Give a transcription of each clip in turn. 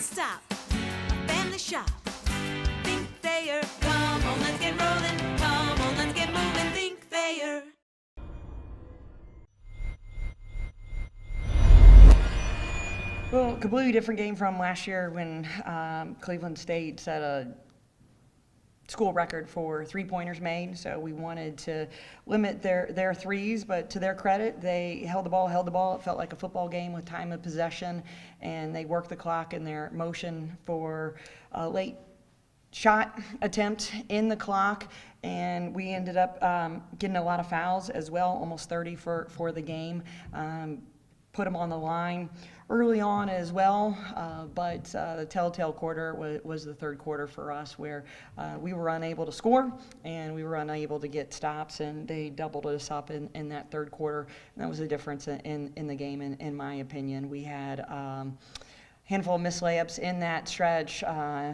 stop. A family shop. Think Thayer. Come on, let's get rolling. Come on, let's get moving. Think Thayer. Well, completely different game from last year when Cleveland State set a school record for three-pointers made, so we wanted to limit their threes, but to their credit, they held the ball. It felt like a football game with time of possession, and they worked the clock in their motion for a late shot attempt in the clock, and we ended up getting a lot of fouls as well, almost 30 for the game. Put them on the line early on as well, but the telltale quarter was the third quarter for us, where we were unable to score and we were unable to get stops, and they doubled us up in that third quarter. And that was the difference in the game, in my opinion. We had a handful of missed layups in that stretch,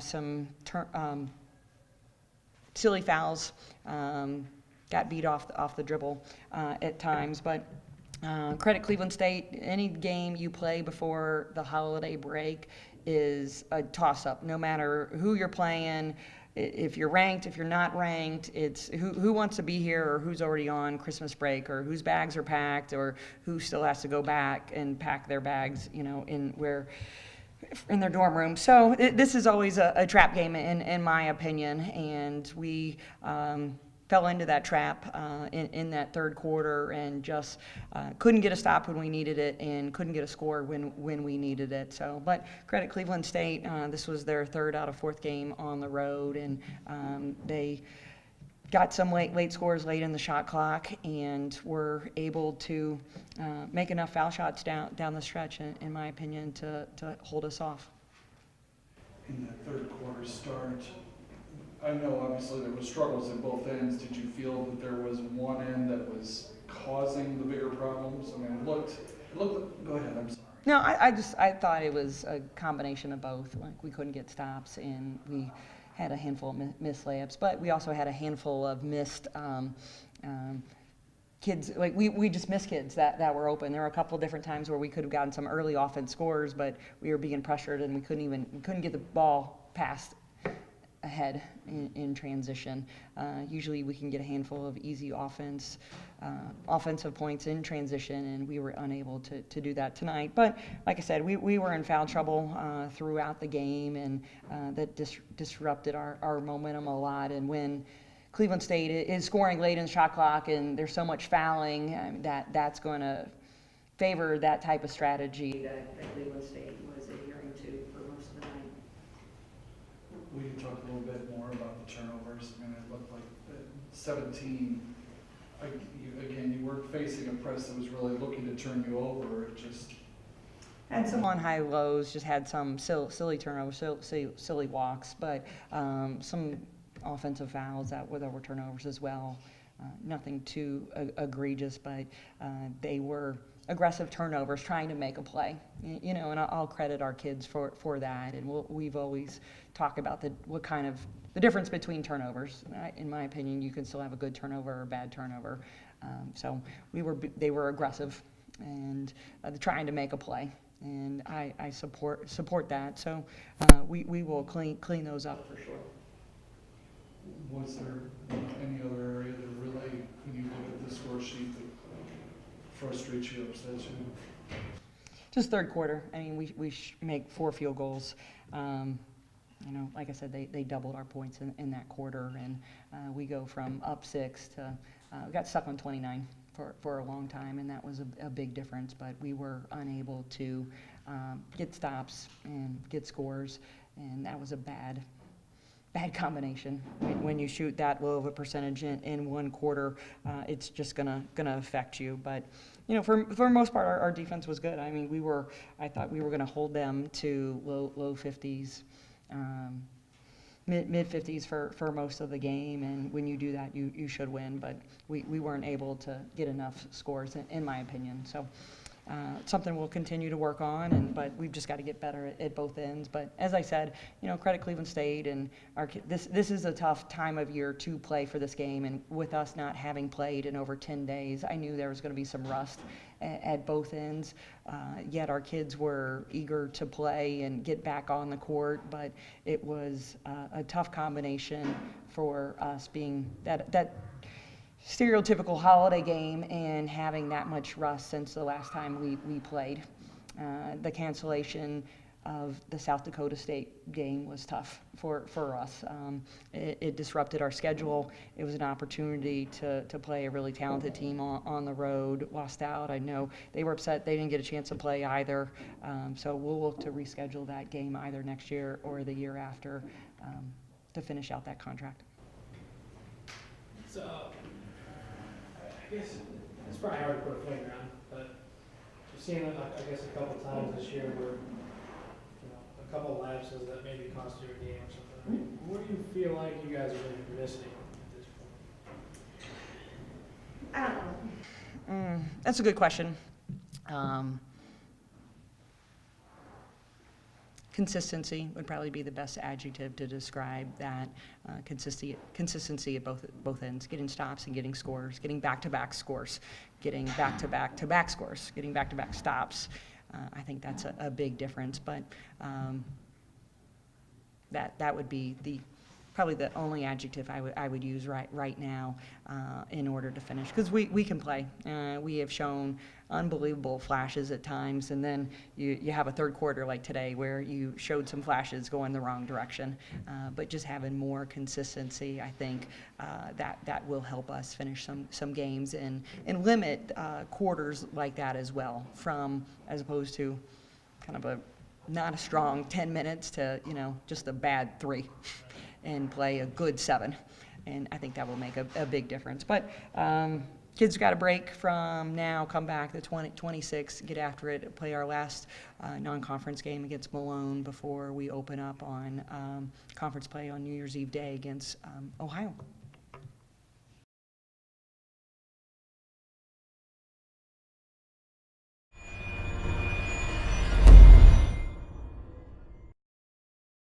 some silly fouls, got beat off the dribble at times, but credit Cleveland State. Any game you play before the holiday break is a toss-up, no matter who you're playing. If you're ranked, if you're not ranked, it's who wants to be here, or who's already on Christmas break, or whose bags are packed, or who still has to go back and pack their bags, in their dorm room. So this is always a trap game in my opinion, and we fell into that trap in that third quarter, and just couldn't get a stop when we needed it, and couldn't get a score when we needed it. So, but credit Cleveland State. This was their third out of fourth game on the road, and they got some late scores late in the shot clock, and were able to make enough foul shots down the stretch, in my opinion, to hold us off. In that third quarter start, I know obviously there was struggles at both ends. Did you feel that there was one end that was causing the bigger problems? I mean, it looked. Go ahead. I'm sorry. No, I thought it was a combination of both. Like, we couldn't get stops, and we had a handful of missed layups, but we also had a handful of missed kids. Like, we just missed kids that were open. There were a couple of different times where we could have gotten some early offense scores, but we were being pressured, and we couldn't get the ball past ahead in transition. Usually we can get a handful of easy offensive points in transition, and we were unable to do that tonight. But like I said, we were in foul trouble throughout the game, and that disrupted our momentum a lot. And when Cleveland State is scoring late in the shot clock and there's so much fouling, that's going to favor that type of strategy that Cleveland State was adhering to for most of the night. Will you talk a little bit more about the turnovers? I mean, it looked like 17. Again, you weren't facing a press that was really looking to turn you over. It just had some on high lows, just had some silly turnovers, silly walks, but some offensive fouls that were turnovers as well. Nothing too egregious, but they were aggressive turnovers, trying to make a play, and I'll credit our kids for that. And we've always talked about the difference between turnovers. In my opinion, you can still have a good turnover or a bad turnover. So they were aggressive and trying to make a play, and I support that. So we will clean those up for sure. Was there any other area that really, when you look at the score sheet, that frustrates you, upsets you? Just third quarter. I mean, we make 4 field goals. Like I said, they doubled our points in that quarter, and we go from up 6 to we got stuck on 29 for a long time, and that was a big difference. But we were unable to get stops and get scores, and that was a bad combination. When you shoot that low of a percentage in one quarter, it's just gonna affect you. But for the most part, our defense was good. I mean, I thought we were gonna hold them to low 50s, mid 50s for most of the game. And when you do that, you should win. But we weren't able to get enough scores, in my opinion. So. Something we'll continue to work on, but we've just got to get better at both ends. But as I said, credit Cleveland State, and this is a tough time of year to play for this game. And with us not having played in over 10 days, I knew there was going to be some rust, at both ends. Yet our kids were eager to play and get back on the court, but it was a tough combination for us, being that stereotypical holiday game and having that much rust since the last time we played. The cancellation of the South Dakota State game was tough for us. It disrupted our schedule. It was an opportunity to play a really talented team on the road. Lost out. I know they were upset they didn't get a chance to play either. So we'll look to reschedule that game either next year or the year after to finish out that contract. So, I guess it's probably hard to put a finger on, but we've seen it, I guess, a couple times this year where, a couple lapses that maybe cost you a game or something. What do you feel like you guys are really missing at this point? I don't know. That's a good question. Consistency would probably be the best adjective to describe that. Consistency at both ends, getting stops and getting scores, getting back-to-back scores, getting back-to-back-to-back scores, getting back-to-back stops. I think that's a big difference, but that would be probably the only adjective I would use right now in order to finish, because we can play. We have shown unbelievable flashes at times, and then you have a third quarter like today where you showed some flashes going the wrong direction. But just having more consistency, I think that will help us finish some games and limit quarters like that as well, as opposed to kind of not a strong 10 minutes to just a bad 3. And play a good 7. And I think that will make a big difference. But kids got a break from now, come back the 26th, get after it, play our last non-conference game against Malone before we open up on conference play on New Year's Eve day against Ohio.